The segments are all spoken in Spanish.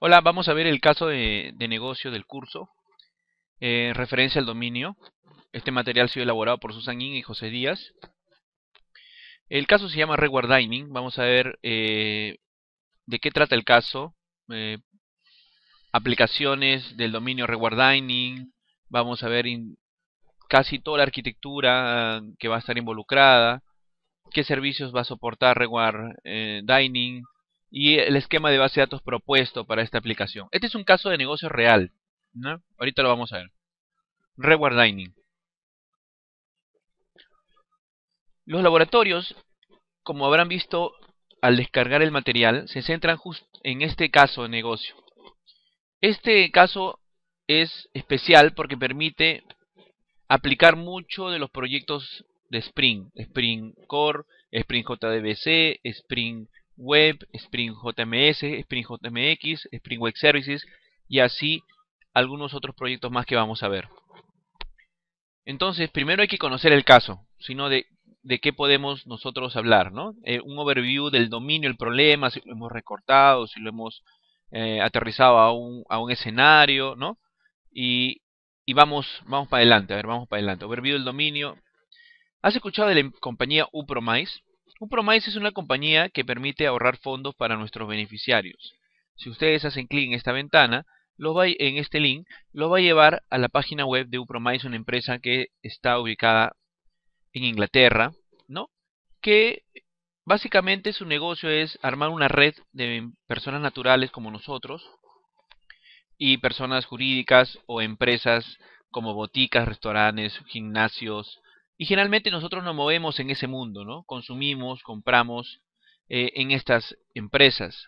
Hola, vamos a ver el caso de negocio del curso, en referencia al dominio. Este material ha sido elaborado por Susan Yin y José Díaz. El caso se llama Reward Dining. Vamos a ver de qué trata el caso, eh, aplicaciones del dominio Reward Dining. Vamos a ver casi toda la arquitectura que va a estar involucrada, qué servicios va a soportar Reward Dining y el esquema de base de datos propuesto para esta aplicación. Este es un caso de negocio real, ¿no? Ahorita lo vamos a ver. Reward Dining. Los laboratorios, como habrán visto al descargar el material, se centran justo en este caso de negocio. Este caso es especial porque permite aplicar mucho de los proyectos de Spring. Spring Core, Spring JDBC, Spring Web, Spring JMS, Spring JMX, Spring Web Services y así algunos otros proyectos más que vamos a ver. Entonces, primero hay que conocer el caso, sino de qué podemos nosotros hablar, ¿no? Un overview del dominio, el problema, si lo hemos recortado, si lo hemos aterrizado a un escenario, ¿no? Y, y vamos para adelante, a ver, vamos para adelante. Overview del dominio. ¿Has escuchado de la compañía Upromise? Upromise es una compañía que permite ahorrar fondos para nuestros beneficiarios. Si ustedes hacen clic en esta ventana, en este link, lo va a llevar a la página web de Upromise, una empresa que está ubicada en Inglaterra, ¿no? Que básicamente su negocio es armar una red de personas naturales como nosotros y personas jurídicas o empresas como boticas, restaurantes, gimnasios. Y generalmente nosotros nos movemos en ese mundo, ¿no? Consumimos, compramos en estas empresas.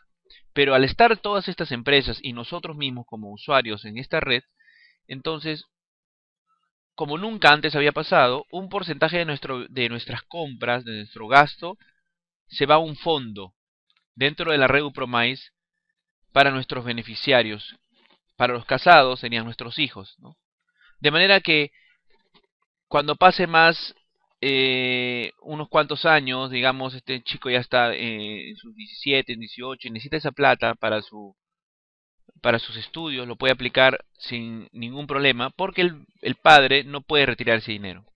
Pero al estar todas estas empresas y nosotros mismos como usuarios en esta red, entonces, como nunca antes había pasado, un porcentaje de nuestras compras, de nuestro gasto, se va a un fondo dentro de la red Upromise para nuestros beneficiarios. Para los casados serían nuestros hijos, ¿no? De manera que cuando pase más unos cuantos años, digamos, este chico ya está en sus 17, 18 y necesita esa plata para sus estudios, lo puede aplicar sin ningún problema porque el padre no puede retirar ese dinero.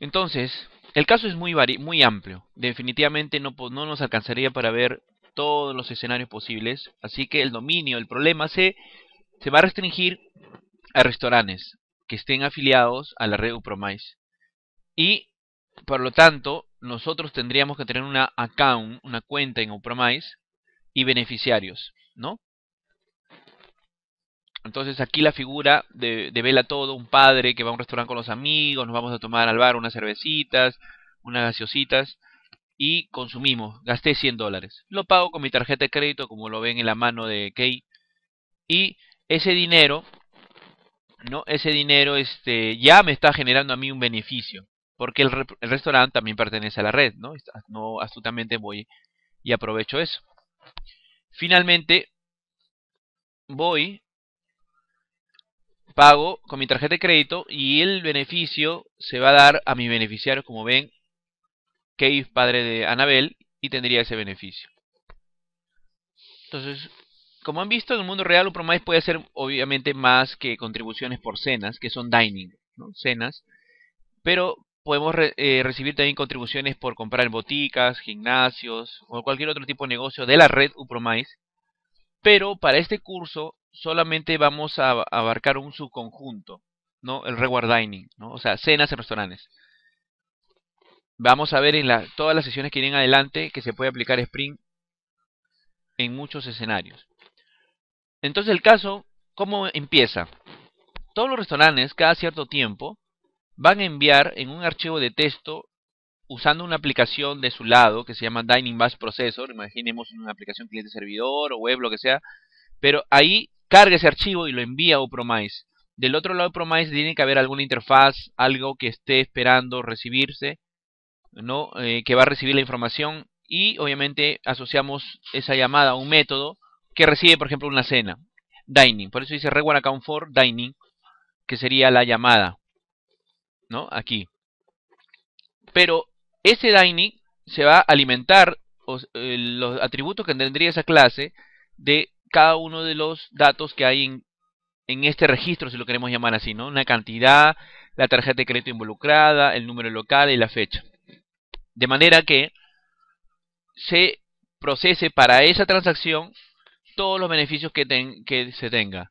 Entonces, el caso es muy amplio. Definitivamente no nos alcanzaría para ver todos los escenarios posibles, así que el dominio, el problema se va a restringir a restaurantes que estén afiliados a la red Upromise. Y por lo tanto, nosotros tendríamos que tener una cuenta en Upromise y beneficiarios, ¿no? Entonces aquí la figura de Vela Todo, un padre que va a un restaurante con los amigos, nos vamos a tomar al bar unas cervecitas, unas gaseositas y consumimos. Gasté $100. Lo pago con mi tarjeta de crédito, como lo ven en la mano de Key. Y ese dinero, ¿no? Ese dinero ya me está generando a mí un beneficio. Porque el restaurante también pertenece a la red, ¿no? No astutamente voy y aprovecho eso. Finalmente, voy, pago con mi tarjeta de crédito y el beneficio se va a dar a mis beneficiarios, como ven, Key, padre de Anabel, y tendría ese beneficio. Entonces, como han visto, en el mundo real, un Promise puede hacer obviamente más que contribuciones por cenas, que son dining, ¿no? Cenas, pero podemos recibir también contribuciones por comprar en boticas, gimnasios o cualquier otro tipo de negocio de la red Upromise. Pero para este curso solamente vamos a abarcar un subconjunto, ¿no? El reward dining, ¿no? O sea, cenas en restaurantes. Vamos a ver en todas las sesiones que vienen adelante que se puede aplicar Spring en muchos escenarios. Entonces el caso, ¿cómo empieza? Todos los restaurantes cada cierto tiempo van a enviar en un archivo de texto usando una aplicación de su lado que se llama Dining Batch Processor. Imaginemos una aplicación cliente servidor o web, lo que sea. Pero ahí carga ese archivo y lo envía a Upromise. Del otro lado de Upromise tiene que haber alguna interfaz, algo que esté esperando recibirse, ¿no? Que va a recibir la información y obviamente asociamos esa llamada a un método que recibe, por ejemplo, una cena. Dining. Por eso dice Reward Account for Dining, que sería la llamada, ¿no? Aquí. Pero ese dining se va a alimentar los atributos que tendría esa clase de cada uno de los datos que hay en este registro, si lo queremos llamar así, ¿no? Una cantidad, la tarjeta de crédito involucrada, el número local y la fecha. De manera que se procese para esa transacción todos los beneficios que se tenga.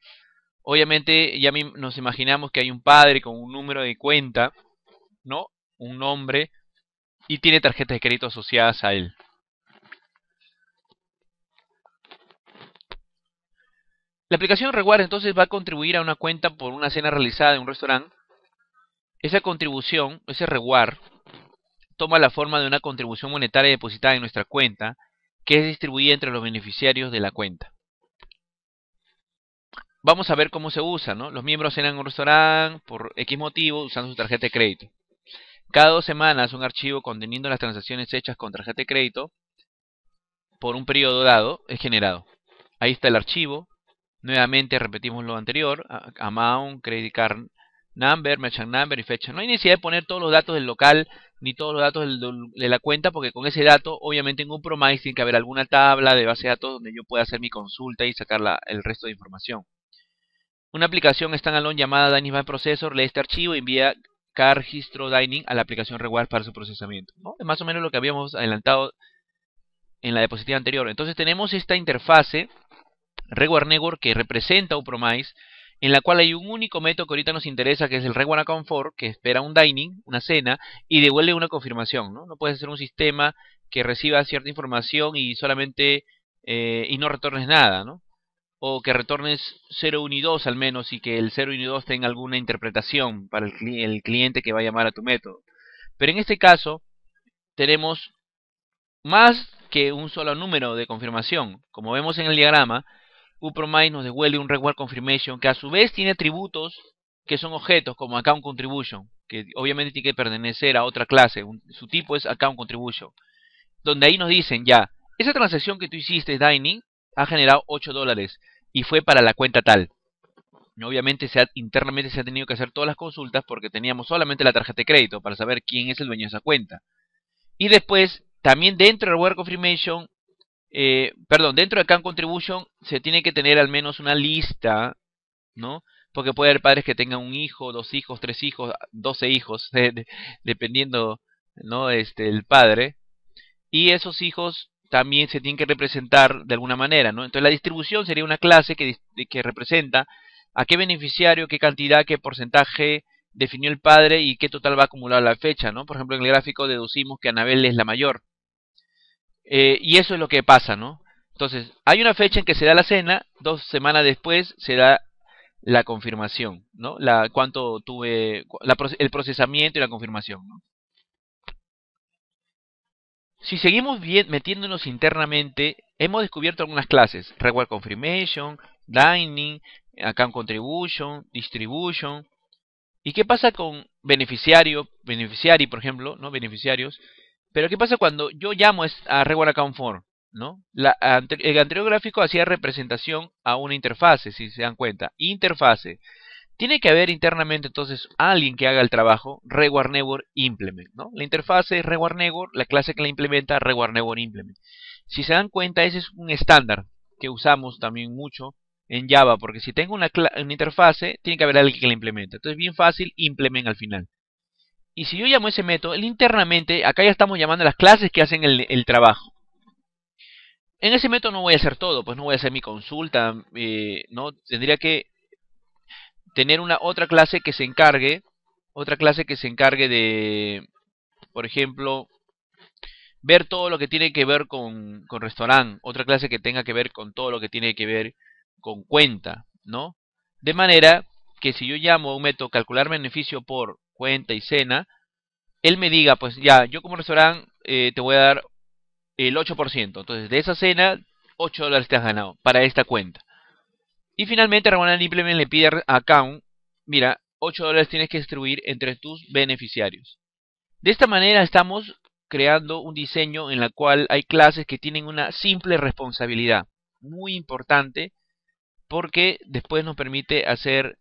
Obviamente ya nos imaginamos que hay un padre con un número de cuenta, ¿no? Un nombre y tiene tarjetas de crédito asociadas a él. La aplicación Reward entonces va a contribuir a una cuenta por una cena realizada en un restaurante. Esa contribución, ese reward, toma la forma de una contribución monetaria depositada en nuestra cuenta, que es distribuida entre los beneficiarios de la cuenta. Vamos a ver cómo se usa, ¿no? Los miembros cenan en un restaurante por X motivo usando su tarjeta de crédito. Cada 2 semanas un archivo conteniendo las transacciones hechas con tarjeta de crédito por un periodo dado es generado. Ahí está el archivo. Nuevamente repetimos lo anterior, amount, credit card number, merchant number y fecha. No hay necesidad de poner todos los datos del local ni todos los datos de la cuenta, porque con ese dato, obviamente en un Promise tiene que haber alguna tabla de base de datos donde yo pueda hacer mi consulta y sacar el resto de información. Una aplicación standalone llamada Dining by Processor lee este archivo y envía cada registro Dining a la aplicación Reward para su procesamiento, ¿no? Es más o menos lo que habíamos adelantado en la diapositiva anterior. Entonces tenemos esta interfase Reward Network que representa un Promise, en la cual hay un único método que ahorita nos interesa, que es el Reward Account For, que espera un dining, una cena, y devuelve una confirmación, ¿no? No puedes hacer un sistema que reciba cierta información y solamente y no retornes nada, ¿no? O que retornes 0, 1 y 2 al menos, y que el 0, 1 y 2 tenga alguna interpretación para el cliente que va a llamar a tu método. Pero en este caso tenemos más que un solo número de confirmación. Como vemos en el diagrama, uPromise nos devuelve un Reward Confirmation que a su vez tiene atributos que son objetos como Account Contribution, que obviamente tiene que pertenecer a otra clase. Su tipo es Account Contribution, donde ahí nos dicen ya, esa transacción que tú hiciste, Dining, ha generado $8 y fue para la cuenta tal. Obviamente internamente se ha tenido que hacer todas las consultas porque teníamos solamente la tarjeta de crédito para saber quién es el dueño de esa cuenta. Y después, también dentro del Reward Confirmation, dentro de Account Contribution se tiene que tener al menos una lista, ¿no? Porque puede haber padres que tengan un hijo, 2 hijos, 3 hijos, 12 hijos, dependiendo, ¿no? El padre. Y esos hijos también se tienen que representar de alguna manera, ¿no? Entonces la distribución sería una clase que representa a qué beneficiario, qué cantidad, qué porcentaje definió el padre y qué total va a acumular a la fecha, ¿no? Por ejemplo, en el gráfico deducimos que Anabel es la mayor. Y eso es lo que pasa, ¿no? Entonces, hay una fecha en que se da la cena, 2 semanas después se da la confirmación, ¿no? Cuánto tuve, el procesamiento y la confirmación, ¿no? Si seguimos metiéndonos internamente, hemos descubierto algunas clases: Reward Confirmation, Dining, Account Contribution, Distribution. ¿Y qué pasa con beneficiari, por ejemplo, ¿no? Beneficiarios. Pero ¿qué pasa cuando yo llamo a Reward Account For, ¿no? El anterior gráfico hacía representación a una interfase, si se dan cuenta. Interfase. Tiene que haber internamente entonces alguien que haga el trabajo Reward Network Implement, ¿no? La interfase es Reward Network, la clase que la implementa Reward Network Implement. Si se dan cuenta, ese es un estándar que usamos también mucho en Java, porque si tengo una interfase, tiene que haber alguien que la implemente. Entonces, bien fácil, implement al final. Y si yo llamo ese método, internamente, acá ya estamos llamando a las clases que hacen el trabajo. En ese método no voy a hacer todo, pues no voy a hacer mi consulta, no tendría que tener otra clase que se encargue, de, por ejemplo, ver todo lo que tiene que ver con restaurante, otra clase que tenga que ver con todo lo que tiene que ver con cuenta, ¿no? De manera que si yo llamo a un método calcular beneficio por cuenta y cena, él me diga, pues ya, yo como restaurante te voy a dar el 8%. Entonces, de esa cena, $8 te has ganado para esta cuenta. Y finalmente, Ramón Implement le pide a Account, mira, $8 tienes que distribuir entre tus beneficiarios. De esta manera estamos creando un diseño en la cual hay clases que tienen una simple responsabilidad, muy importante, porque después nos permite hacer,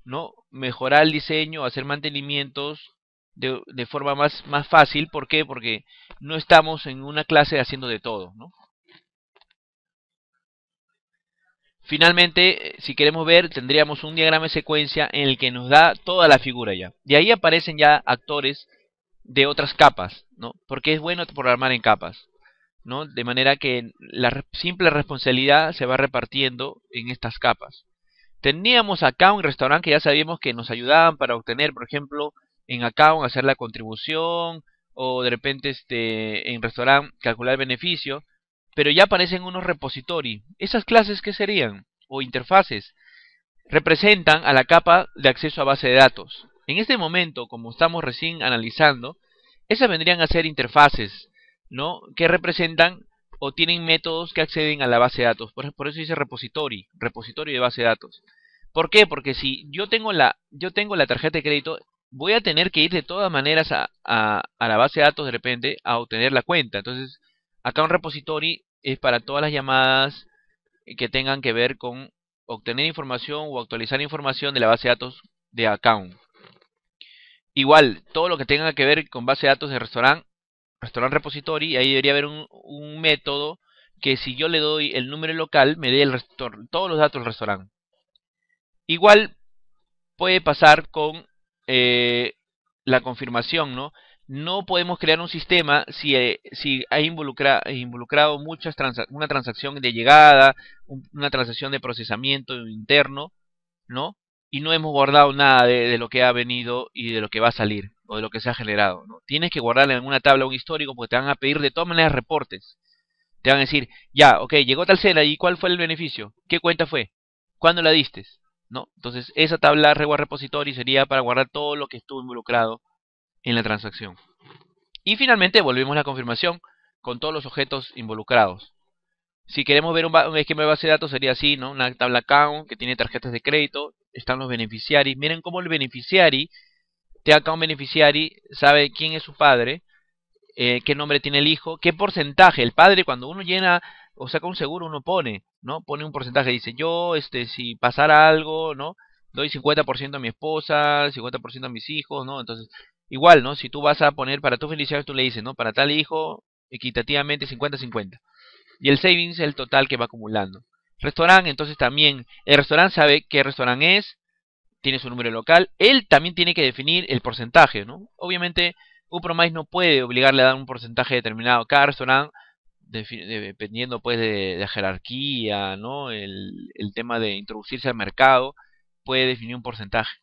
¿no? Mejorar el diseño, hacer mantenimientos de forma más fácil. ¿Por qué? Porque no estamos en una clase haciendo de todo, ¿no? Finalmente, si queremos ver, tendríamos un diagrama de secuencia en el que nos da toda la figura ya. De ahí aparecen ya actores de otras capas, ¿no? Porque es bueno programar en capas, ¿no? De manera que la simple responsabilidad se va repartiendo en estas capas. Teníamos account y restaurante que ya sabíamos que nos ayudaban para obtener, por ejemplo, en account hacer la contribución o de repente en restaurante calcular el beneficio, pero ya aparecen unos repository. ¿Esas clases qué serían? O interfaces. Representan a la capa de acceso a base de datos. En este momento, como estamos recién analizando, esas vendrían a ser interfaces, ¿no? Que representan o tienen métodos que acceden a la base de datos. Por eso dice repository, repositorio de base de datos. ¿Por qué? Porque si yo tengo la tarjeta de crédito, voy a tener que ir de todas maneras a la base de datos de repente a obtener la cuenta. Entonces, acá un repository es para todas las llamadas que tengan que ver con obtener información o actualizar información de la base de datos de account. Igual, todo lo que tenga que ver con base de datos de restaurant repository, ahí debería haber un método que si yo le doy el número local, me dé todos los datos del restaurante. Igual puede pasar con la confirmación, ¿no? No podemos crear un sistema si hay involucrado una transacción de llegada, una transacción de procesamiento interno, ¿no? Y no hemos guardado nada de lo que ha venido y de lo que va a salir o de lo que se ha generado, ¿no? Tienes que guardar en alguna tabla un histórico porque te van a pedir de todas maneras reportes. Te van a decir, ya, ok, llegó tal cena y ¿cuál fue el beneficio? ¿Qué cuenta fue? ¿Cuándo la diste? ¿No? Entonces, esa tabla reward repository sería para guardar todo lo que estuvo involucrado en la transacción. Y finalmente volvemos a la confirmación con todos los objetos involucrados. Si queremos ver un esquema de base de datos sería así, ¿no? Una tabla account que tiene tarjetas de crédito, están los beneficiarios. Miren cómo el beneficiary, de account beneficiary, sabe quién es su padre, qué nombre tiene el hijo, qué porcentaje. El padre cuando uno llena o saca un seguro uno pone, ¿no? Pone un porcentaje, dice, yo, si pasara algo, ¿no? Doy 50% a mi esposa, 50% a mis hijos, ¿no? Entonces, igual, ¿no? Si tú vas a poner para tu felicidad, tú le dices, ¿no? Para tal hijo, equitativamente 50-50. Y el savings es el total que va acumulando. Restaurante, entonces también, el restaurante sabe qué restaurante es, tiene su número local, él también tiene que definir el porcentaje, ¿no? Obviamente, UPROMISE no puede obligarle a dar un porcentaje determinado a cada restaurante, dependiendo pues de la jerarquía, ¿no? El tema de introducirse al mercado, puede definir un porcentaje.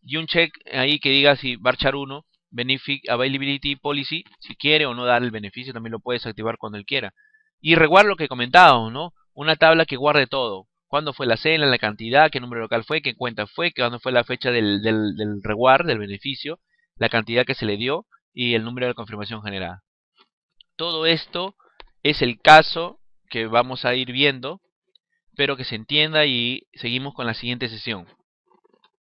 Y un check ahí que diga si Varchar 1, Benefit Availability Policy, si quiere o no dar el beneficio, también lo puedes activar cuando él quiera. Y reguardar lo que comentábamos, ¿no? Una tabla que guarde todo. Cuándo fue la cena, la cantidad, qué número local fue, qué cuenta fue, cuándo fue la fecha del reward, del beneficio, la cantidad que se le dio y el número de confirmación generada. Todo esto es el caso que vamos a ir viendo. Espero que se entienda y seguimos con la siguiente sesión.